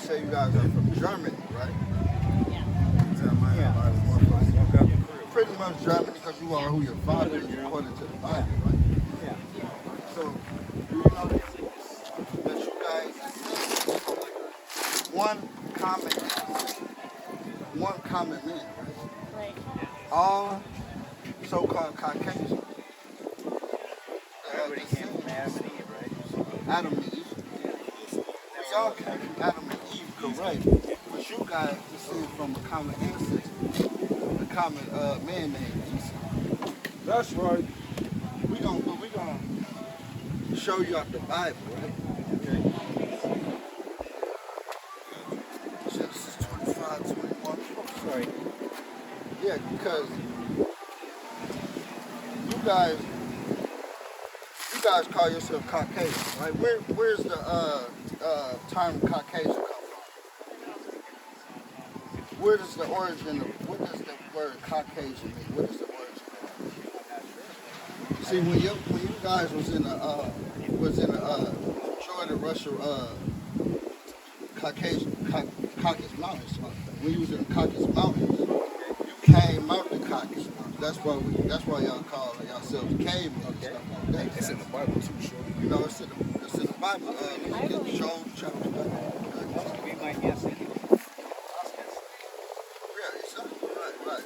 say you guys are from Germany, right? Yeah. Pretty much Germany because you are who your father is according to the Bible, right? Yeah. So, do you know that you guys one common man, right? Right. All so-called Caucasian. Everybody came from Adam and Eve, right? Adam and Eve. We all came from Adam and Eve, correct? But you guys descend from a common ancestor, a common man named Esau. That's right. We gonna show you out the Bible, right? Okay. Genesis 25:21. Sorry. Yeah, because you guys call yourself Caucasian, right? Where's the term Caucasian come from? What does the word Caucasian mean? What is the origin of it? See, when you guys was in the Jordan, Russia, Caucasus Mountains, when you was in the Caucasus Mountains, you came out the Caucasus Mountains. That's why y'all call yourselves cavemen and stuff like that. It's in the Bible too, sure. You know, it's in the Bible. Job chapter 1. We might guess it. Yeah, exactly. Right.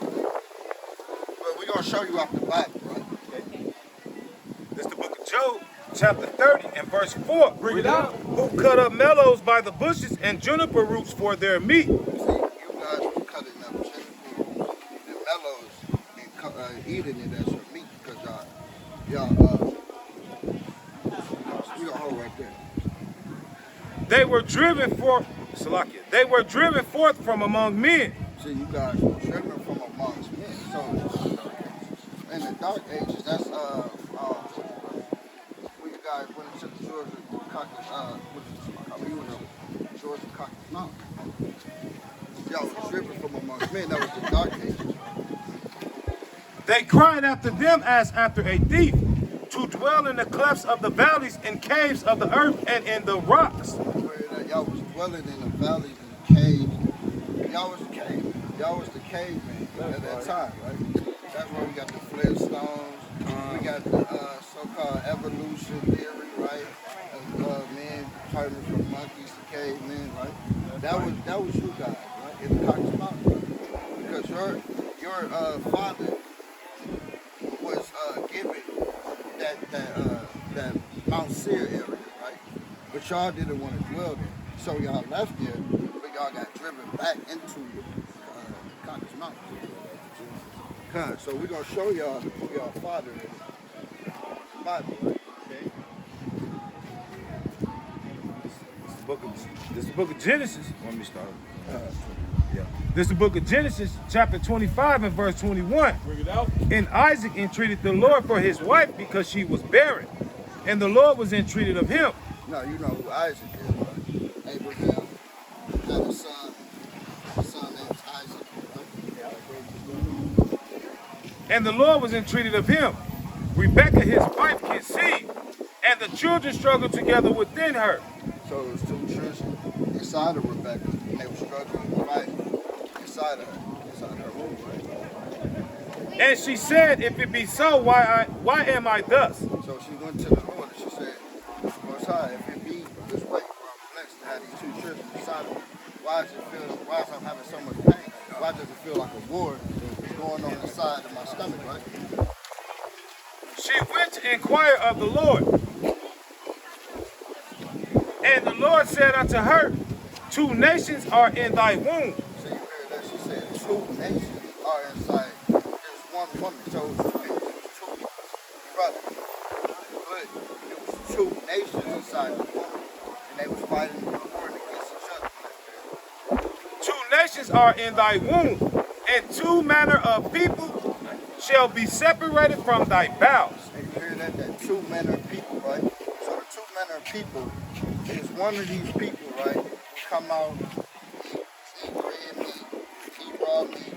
But we're gonna show you out the Bible, right? This is the book of Job, chapter 30 and verse 4. Bring it out. Who cut up mellows by the bushes and juniper roots for their meat. See, you guys were cutting up juniper and mellows and eating it as your meat because y'all you gonna hold right there. They were driven forth, Salakia, they were driven forth from among men. See, you guys were driven from amongst men. So in the dark ages, that's when you guys went into the Georgia Caucasus, Georgia Caucasus Mountain. Y'all was driven from amongst men. That was the dark ages. They cried after them as after a thief, to dwell in the clefts of the valleys and caves of the earth and in the rocks. Where y'all was dwelling in the valleys and caves. Y'all was the cavemen at that time, right? That's where we got the Flintstones. We got the so-called evolution theory, right? Of men turning from monkeys to cavemen, right? That was you guys, right? In the Caucasus Mountains, because your father was given that Mount Seir area, right? But y'all didn't want to dwell there, so y'all left there, but y'all got driven back into Caucasus Mountains. So we're gonna show y'all who y'all father is. Bible, right? Okay. This is the book of Genesis. Let me start. This is the book of Genesis, chapter 25 and verse 21. Bring it out. And Isaac entreated the Lord for his wife because she was barren. And the Lord was entreated of him. No, you know who Isaac is, right? Abraham had a son. The son named Isaac, right? And the Lord was entreated of him. Rebekah, his wife, conceived, and the children struggled together within her. So it was two children inside of Rebecca, and they were struggling to fight inside her womb, right? And she said, if it be so, why am I thus? So she went to the Lord and she said, Most High, if it be this way, for I'm blessed to have these two children inside of me, why is I'm having so much pain? Why does it feel like a war is going on inside of my stomach, right? She went to inquire of the Lord. And the Lord said unto her, 2 nations are in thy womb. So you heard that she said 2 nations are inside. There's one woman, so it was 2 brothers. But it was 2 nations inside the womb. And they was fighting and warring against each other. 2 nations are in thy womb, and 2 manner of people shall be separated from thy bowels. And you hear that? That 2 manner of people, right? So the 2 manner of people is one of these people, right, who come out, eat red meat, eat raw meat,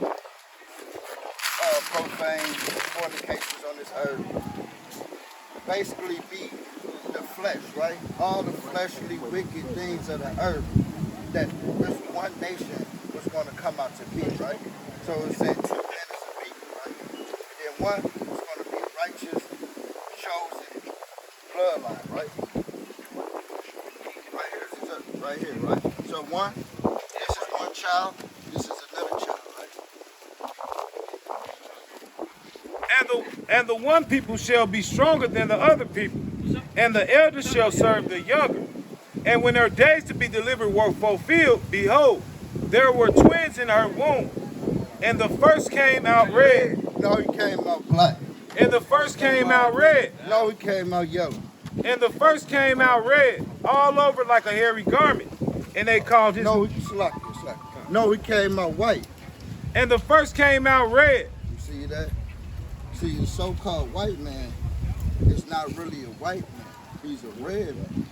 profane, fornications on this earth. Basically be the flesh, right? All the fleshly wicked things of the earth that this one nation was going to come out to be, right? So it said two manners of people, right? And then one was going to be righteous, chosen bloodline, right? Right here, right? So this is one child, this is another child, right? And the one people shall be stronger than the other people, and the elder shall serve the younger. And when her days to be delivered were fulfilled, behold, there were twins in her womb. And the first came out red. No, he came out black. And the first came out red. No, he came out yellow. And the first came out red, all over like a hairy garment. And they called his... No, slack. No, he came out white. And the first came out red. You see that? See, the so-called white man is not really a white man. He's a red man.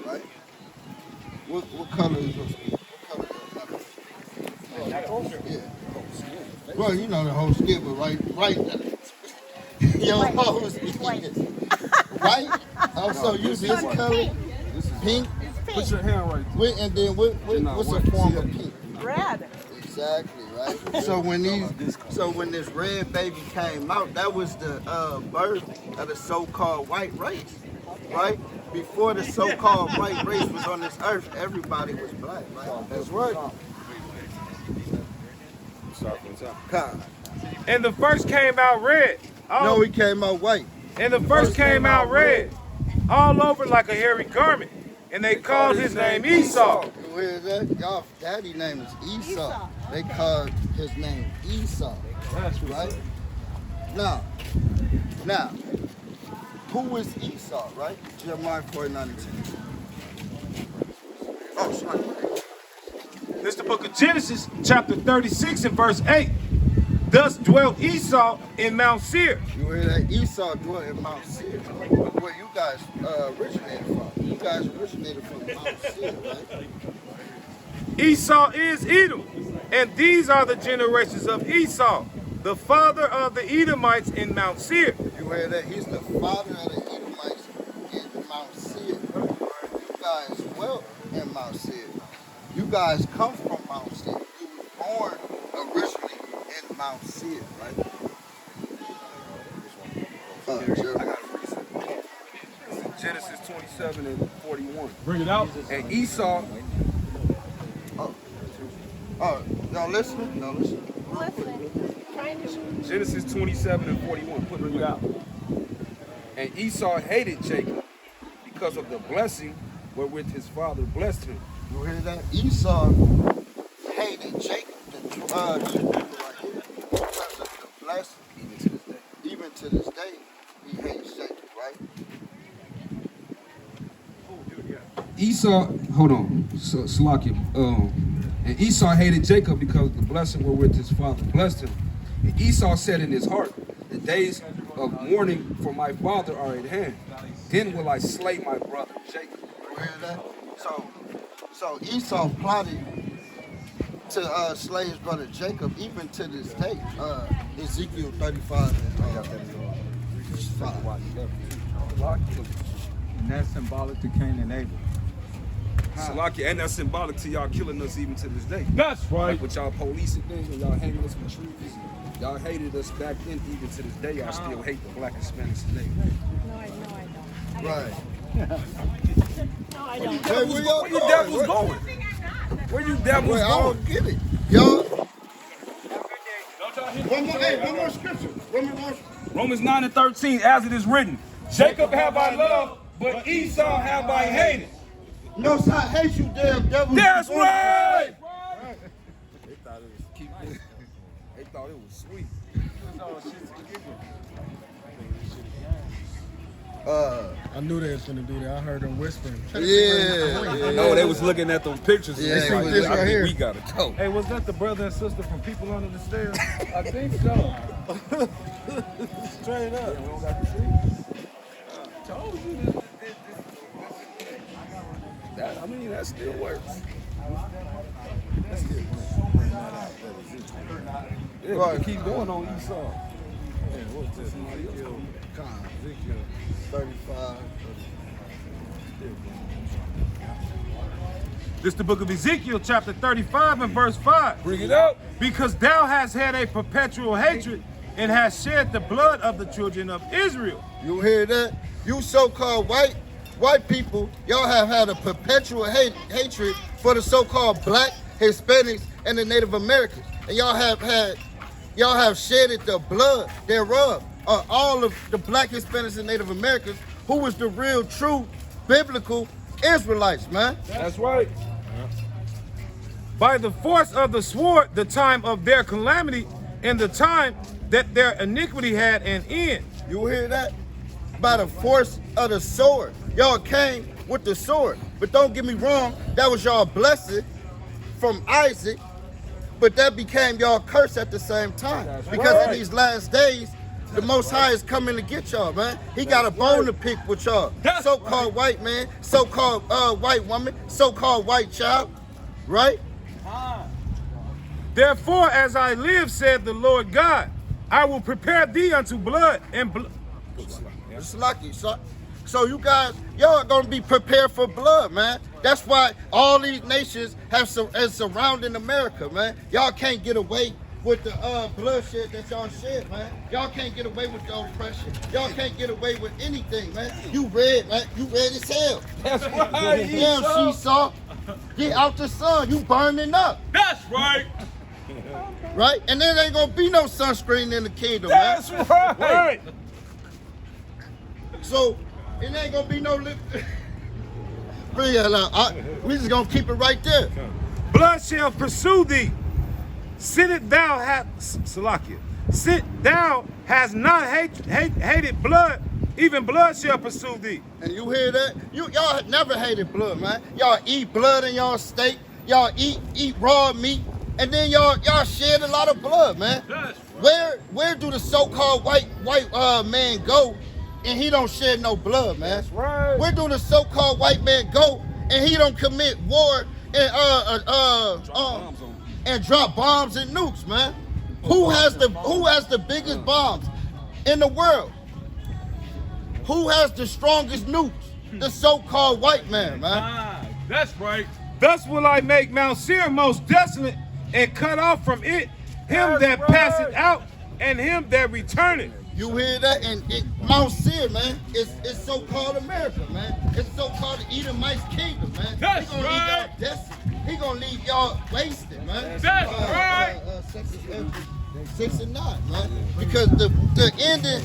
Right? What color is your skin? What color is your skin? Yeah. Well, you know the whole skin, but right now. Your whole skin is white. Also, you this color, This is pink. Put your hand right there. And then what's a form of pink? red. Exactly, right? So when this red baby came out, that was the birth of the so-called white race, right? Before the so-called white race was on this earth, everybody was black, right? That's right. God. And the first came out red. No, he came out white. And the first came out red, all over like a hairy garment. And they called his name Esau. You hear that? Y'all daddy name is Esau. They called his name Esau. That's right? Now, who is Esau, right? Jeremiah 49:10. Oh, sorry. This is the book of Genesis, chapter 36 and verse 8. Thus dwelt Esau in Mount Seir. You hear that? Esau dwelt in Mount Seir, where you guys originated from. You guys originated from Mount Seir, right? Esau is Edom, and these are the generations of Esau, the father of the Edomites in Mount Seir. You hear that? He's the father of the Edomites in Mount Seir. You guys dwelt in Mount Seir. You guys come from Mount Seir. You were born originally in Mount Seir, right? Genesis 27 and 41. Bring it out. And Esau, Y'all listening? No, listen. Genesis 27 and 41. Put it out. And Esau hated Jacob because of the blessing wherewith his father blessed him. You hear that? Esau hated Jacob, the people right here, because of the blessing. Even to this day, he hates Jacob, right? Esau, hold on, Salakia. And Esau hated Jacob because of the blessing wherewith his father blessed him. And Esau said in his heart, the days of mourning for my father are at hand. Then will I slay my brother Jacob. You hear that? So Esau plotted to slay his brother Jacob, even to this day. Ezekiel 35 and 5. And that's symbolic to Cain and Abel. Salakia, and that's symbolic to y'all killing us even to this day. That's right. Like with y'all policing things and y'all hanging us with trees. Y'all hated us back then, even to this day. Y'all still hate the black Hispanics today. No, I don't. Right. No, I don't. Hey, Where you devils going? Where you devils Wait, I going? don't get it. Y'all. One more scripture. Romans 9 and 13, as it is written, Jacob have I loved, but Esau have I hated. No, sir, I hate you, damn devil. That's right! They thought it was cute. They thought it was sweet. I knew they was finna do that. I heard them whispering. Yeah. No, they was looking at those pictures. And Yeah, they said, this I right think here. we gotta go. Hey, was that the brother and sister from People Under the Stairs? I think so. Straight up. We don't got to see. Told you That, I mean, that still works. Yeah, Right. keep going on Esau. This is the book of Ezekiel, chapter 35 and verse 5. Bring it up. Because thou hast had a perpetual hatred and hast shed the blood of the children of Israel. You hear that? You so-called white people, y'all have had a perpetual hatred for the so-called black, Hispanics, and the Native Americans. And y'all have shedded the blood thereof of all of the black, Hispanics, and Native Americans who was the real, true, biblical Israelites, man. That's right. By the force of the sword, the time of their calamity, and the time that their iniquity had an end. You hear that? By the force of the sword. Y'all came with the sword. But don't get me wrong, that was y'all blessing from Isaac, but that became y'all curse at the same time. Because in these last days, the Most High is coming to get y'all, man. He got a bone to pick with y'all. So-called white man, so-called white woman, so-called white child, right? Therefore, as I live, said the Lord God, I will prepare thee unto blood and blood. It's lucky, so you guys, y'all gonna be prepared for blood, man. That's why all these nations have surrounding America, man. Y'all can't get away with the bloodshed that y'all shed, man. Y'all can't get away with the oppression. Y'all can't get away with anything, man. You red, man. You red as hell. That's right. Damn, Esau. Get out the sun. You burning up. That's right. Right? And there ain't gonna be no sunscreen in the kingdom, man. That's right. So it ain't gonna be no lip. Bring it out. We just gonna keep it right there. Blood shall pursue thee. Sit thou hast not hated blood, even blood shall pursue thee. And you hear that? Y'all never hated blood, man. Y'all eat blood in y'all steak. Y'all eat raw meat, and then y'all shed a lot of blood, man. Where do the so-called white man go, and he don't shed no blood, man? That's right. Where do the so-called white man go, and he don't commit war and drop bombs and nukes, man? Who has the biggest bombs in the world? Who has the strongest nukes? The so-called white man, man. That's right. Thus will I make Mount Seir most desolate, and cut off from it him that passeth out, and him that returneth. You hear that? And Mount Seir, man, it's so-called America, man. It's so-called the Edomites kingdom, man. That's He gonna right. leave y'all desolate. He gonna leave y'all wasted, man. That's right. 6 and 9, man. Because the ending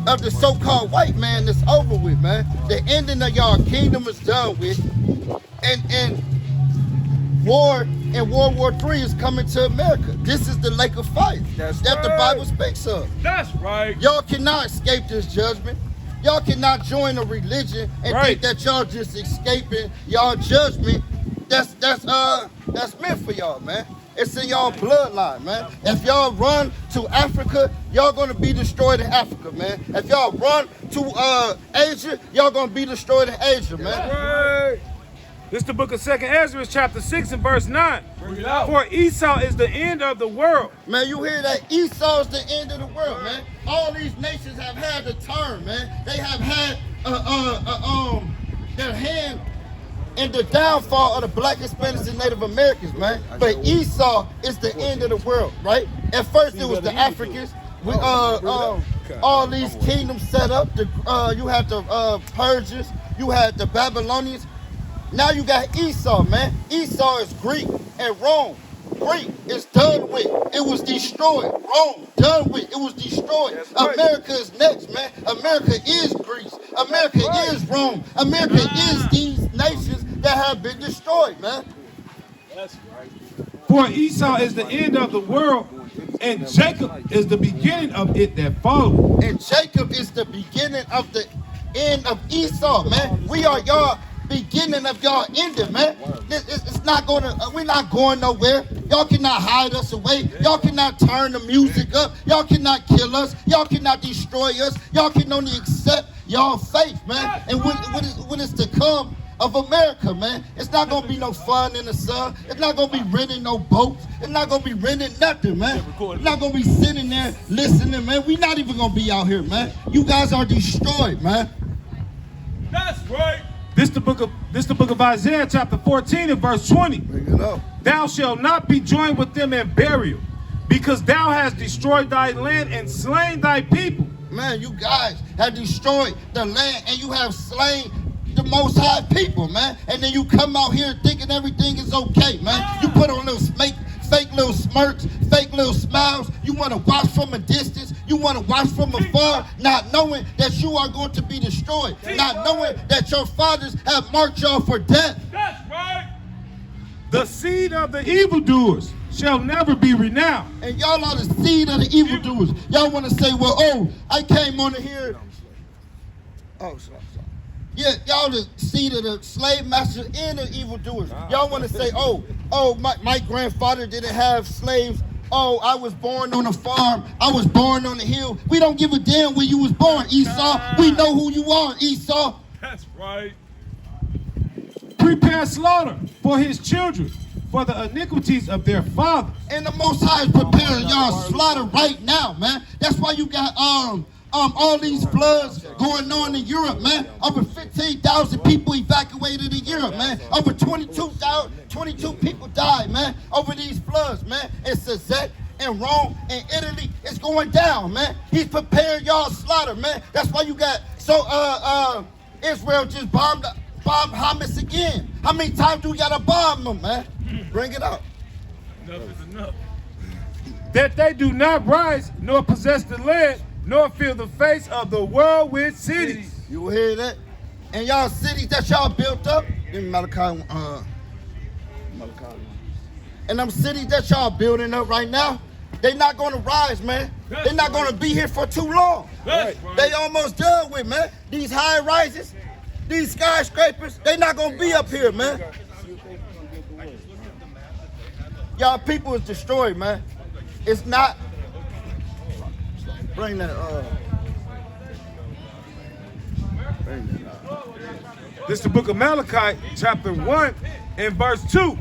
of the so-called white man is over with, man. The ending of y'all kingdom is done with. And war and World War III is coming to America. This is the lake of fire that the Bible speaks of. That's right. Y'all cannot escape this judgment. Y'all cannot join a religion and think that y'all just escaping y'all judgment. That's meant for y'all, man. It's in y'all bloodline, man. If y'all run to Africa, y'all gonna be destroyed in Africa, man. If y'all run to Asia, y'all gonna be destroyed in Asia, man. Right. This is the book of 2nd Ezra, chapter 6 and verse 9. Bring it out. For Esau is the end of the world. Man, you hear that? Esau's the end of the world, man. All these nations have had the turn, man. They have had their hand in the downfall of the black, Hispanics, and Native Americans, man. But Esau is the end of the world, right? At first it was the Africans. All these kingdoms set up. You had the Persians, you had the Babylonians. Now you got Esau, man. Esau is Greek and Rome. Greek is done with. It was destroyed. Rome, done with. It was destroyed. Right. America is next, man. America is Greece. America is Rome. America is these nations that have been destroyed, man. That's right. For Esau is the end of the world, and Jacob is the beginning of it that followed. And Jacob is the beginning of the end of Esau, man. We are y'all beginning of y'all ending, man. It's not gonna, we're not going nowhere. Y'all cannot hide us away. Y'all cannot turn the music up. Y'all cannot kill us. Y'all cannot destroy us. Y'all can only accept y'all faith, man. And what is to come of America, man. It's not gonna be no fun in the sun. It's not gonna be renting no boats. It's not gonna be renting nothing, man. It's not gonna be sitting there listening, man. We're not even gonna be out here, man. You guys are destroyed, man. That's right. This the book of Isaiah, chapter 14 and verse 20. Bring it up. Thou shalt not be joined with them in burial, because thou hast destroyed thy land and slain thy people. Man, you guys have destroyed the land and you have slain the Most High people, man. And then you come out here thinking everything is okay, man. You put on little fake little smirks, fake little smiles. You want to watch from a distance. You want to watch from afar, not knowing that you are going to be destroyed. Not knowing that your fathers have marked y'all for death. That's right. The seed of the evildoers shall never be renowned. And y'all are the seed of the evildoers. Y'all want to say, well, oh, I came on here. Oh, sorry. Yeah, y'all the seed of the slave masters and the evildoers. Y'all want to say, oh, my grandfather didn't have slaves. Oh, I was born on a farm. I was born on a hill. We don't give a damn where you was born, Esau. We know who you are, Esau. That's right. Prepare slaughter for his children, for the iniquities of their fathers. And the Most High is preparing y'all slaughter right now, man. That's why you got all these floods going on in Europe, man. Over 15,000 people evacuated in Europe, man. Over 22 people died, man, over these floods, man. In Suzette, in Rome, in Italy, it's going down, man. He's preparing y'all slaughter, man. That's why you got Israel just bombed Hamas again. How many times do we gotta bomb them, man? Bring it up. Enough is enough. That they do not rise, nor possess the land, nor fill the face of the world with cities. You hear that? And y'all cities that y'all built up, give me Malachi. And them cities that y'all building up right now, they not gonna rise, man. They're not gonna be here for too long. That's right. They almost done with, man. These high rises, these skyscrapers, they not gonna be up here, man. Y'all people is destroyed, man. It's not. Bring that This is the book of Malachi, chapter 1 and verse 2.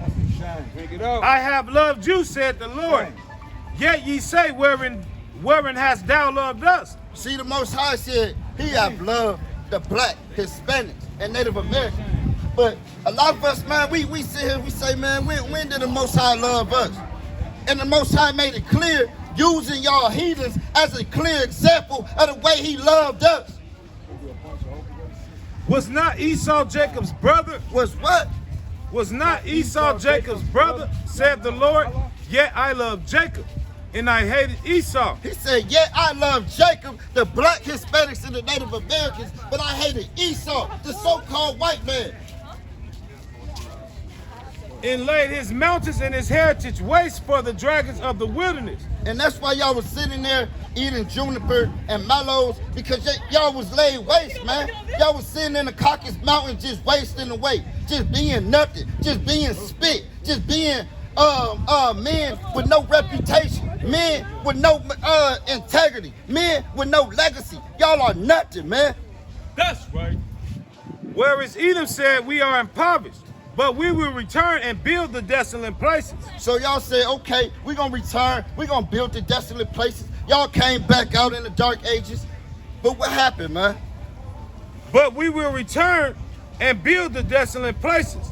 I have loved you, said the Lord. Yet ye say, wherein hast thou loved us? See, the Most High said he have loved the black, Hispanics, and Native Americans. But a lot of us, man, we sit here, we say, man, when did the Most High love us? And the Most High made it clear, using y'all heathens as a clear example of the way he loved us. Was not Esau Jacob's brother? Was what? Was not Esau Jacob's brother, said the Lord? Yet I love Jacob, and I hated Esau. He said, yet I love Jacob, the black Hispanics and the Native Americans, but I hated Esau, the so-called white man. And laid his mountains and his heritage waste for the dragons of the wilderness. And that's why y'all was sitting there eating juniper and mallows, because y'all was laid waste, man. Y'all was sitting in the Caucasian mountains just wasting away, just being nothing, just being spit, just being men with no reputation, men with no integrity, men with no legacy. Y'all are nothing, man. That's right. Whereas Edom said, we are impoverished, but we will return and build the desolate places. So y'all say, okay, we're going to return. We're going to build the desolate places. Y'all came back out in the dark ages. But what happened, man? But we will return and build the desolate places.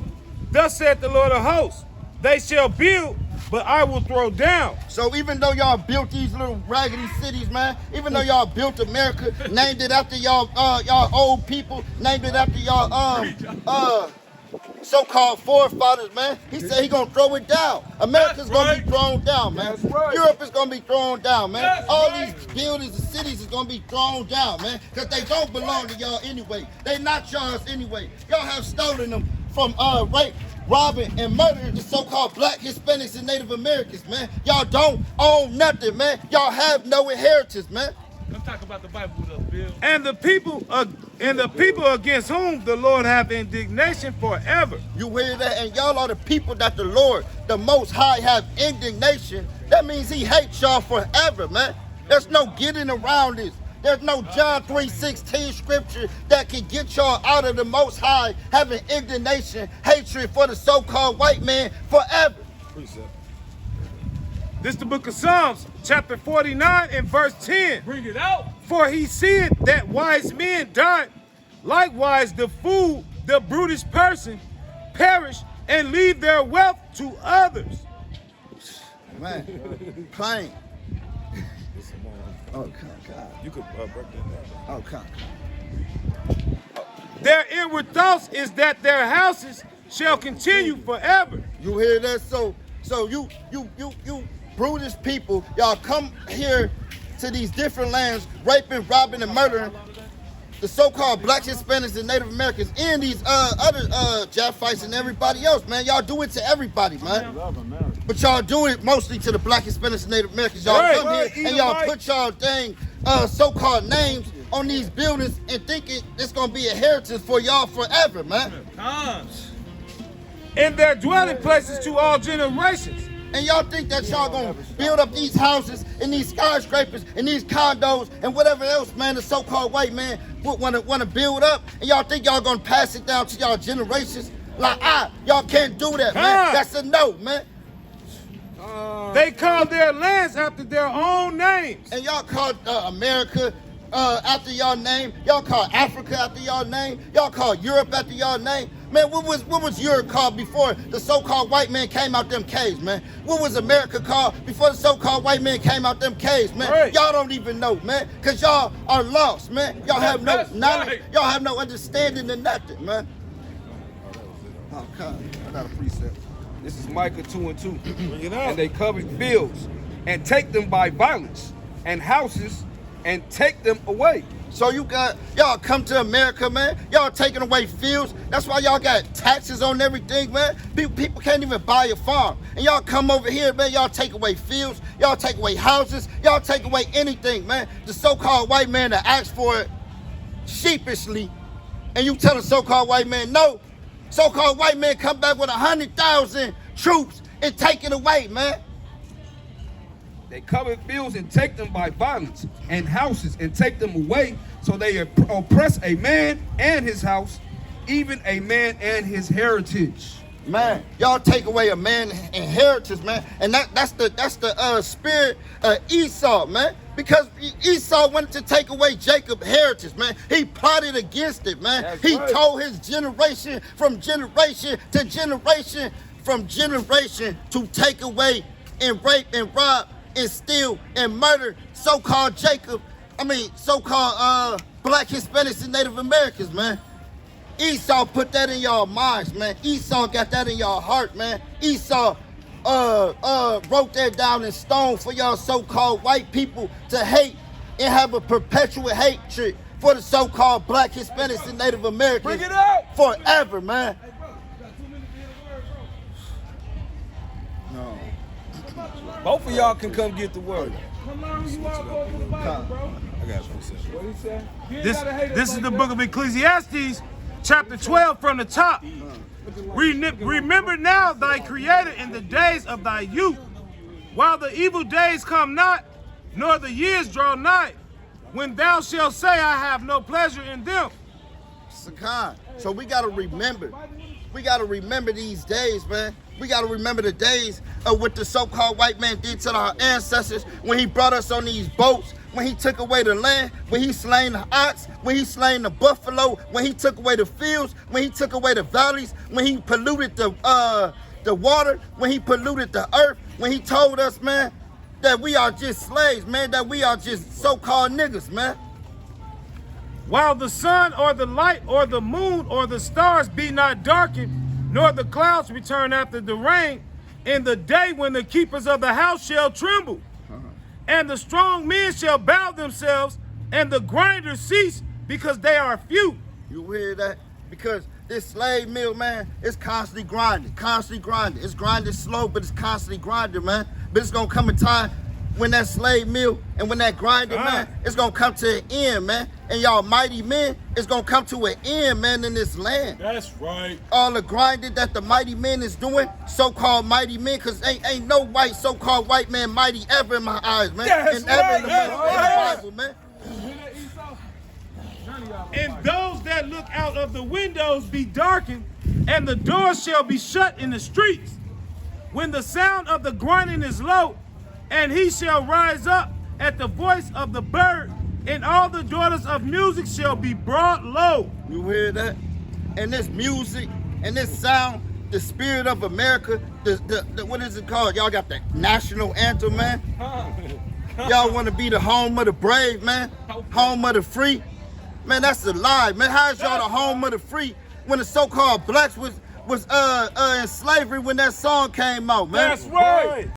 Thus saith the Lord of hosts, they shall build, but I will throw down. So even though y'all built these little raggedy cities, man, even though y'all built America, named it after y'all old people, named it after y'all so-called forefathers, man. He said he gonna throw it down. America's gonna be thrown down, man. Europe is gonna be thrown down, man. All these buildings and cities is gonna be thrown down, man, because they don't belong to y'all anyway. They not yours anyway. Y'all have stolen them from rape, robbing, and murdering the so-called black, Hispanics, and Native Americans, man. Y'all don't own nothing, man. Y'all have no inheritance, man. Let's talk about the Bible with us, Bill. And the people against whom the Lord hath indignation forever. You hear that? And y'all are the people that the Lord, the Most High, have indignation. That means he hates y'all forever, man. There's no getting around this. There's no John 3:16 scripture that can get y'all out of the Most High having indignation, hatred for the so-called white man forever. This is the book of Psalms, chapter 49 and verse 10. Bring it out. For he said that wise men died, likewise the fool the brutish person perish and leave their wealth to others. Man, plain. Oh, God. You could break that down. Oh, God. Their inward thoughts is that their houses shall continue forever. You hear that? So you brutish people, y'all come here to these different lands, raping, robbing, and murdering the so-called blacks, Hispanics, and Native Americans, and these other Japhites and everybody else, man. Y'all do it to everybody, man. But y'all do it mostly to the black, Hispanics, and Native Americans. Y'all come here and y'all put y'all dang so-called names on these buildings and thinking it's gonna be a heritage for y'all forever, man. In their dwelling places to all generations. And y'all think that y'all gonna build up these houses and these skyscrapers and these condos and whatever else, man, the so-called white man would wanna build up, and y'all think y'all gonna pass it down to y'all generations? Like, y'all can't do that, man. That's a no, man. They call their lands after their own names. And y'all call America after y'all name. Y'all call Africa after y'all name. Y'all call Europe after y'all name. Man, what was Europe called before the so-called white man came out them caves, man? What was America called before the so-called white man came out them caves, man? Right. Y'all don't even know, man, because y'all are lost, man. Y'all have no knowledge. Right. Y'all have no understanding of nothing, man. Oh, God. I got a precept. This is Micah 2:2. Bring it out. And they covered fields and take them by violence, and houses and take them away. So y'all come to America, man. Y'all taking away fields. That's why y'all got taxes on everything, man. People can't even buy a farm. And y'all come over here, man. Y'all take away fields. Y'all take away houses. Y'all take away anything, man. The so-called white man that asks for it sheepishly, and you tell the so-called white man no. So-called white man come back with 100,000 troops and take it away, man. They cover fields and take them by violence, and houses and take them away. So they oppress a man and his house, even a man and his heritage. Man, y'all take away a man's inheritance, man, and that's the spirit of Esau, man. Because Esau wanted to take away Jacob's heritage, man. He plotted against it, man. He told his generation from generation to generation to take away and rape and rob and steal and murder so-called black Hispanics and Native Americans, man. Esau put that in y'all minds, man. Esau got that in y'all heart, man. Esau wrote that down in stone for y'all so-called white people to hate and have a perpetual hatred for the so-called black Hispanics and Native Americans. Bring it out. Forever, man. Both of y'all can come get the word. This is the book of Ecclesiastes, chapter 12 from the top. Remember now thy creator in the days of thy youth, while the evil days come not, nor the years draw nigh, when thou shalt say, I have no pleasure in them. Sakan. So we gotta remember. We gotta remember these days, man. We gotta remember the days of what the so-called white man did to our ancestors when he brought us on these boats, when he took away the land, when he slain the ox, when he slain the buffalo, when he took away the fields, when he took away the valleys, when he polluted the water, when he polluted the earth, when he told us, man, that we are just slaves, man, that we are just so-called niggas, man. While the sun or the light or the moon or the stars be not darkened, nor the clouds return after the rain, in the day when the keepers of the house shall tremble, and the strong men shall bow themselves, and the grinders cease, because they are few. You hear that? Because this slave mill, man, it's constantly grinding, constantly grinding. It's grinding slow, but it's constantly grinding, man. But it's gonna come a time when that slave mill and when that grinding, man, it's gonna come to an end, man. And y'all mighty men, it's gonna come to an end, man, in this land. That's right. All the grinding that the mighty men is doing, so-called mighty men, because ain't no white, so-called white man mighty ever in my eyes, man. That's and ever in the right. Bible, man. And those that look out of the windows be darkened, and the doors shall be shut in the streets. When the sound of the grinding is low, and he shall rise up at the voice of the bird, and all the daughters of music shall be brought low. You hear that? and this music and this sound, the spirit of America, the what is it called? Y'all got the national anthem, man. Y'all want to be the home of the brave, man, home of the free. Man, that's a lie, man. How is y'all the home of the free when the so-called blacks was in slavery when that song came out, man? That's right.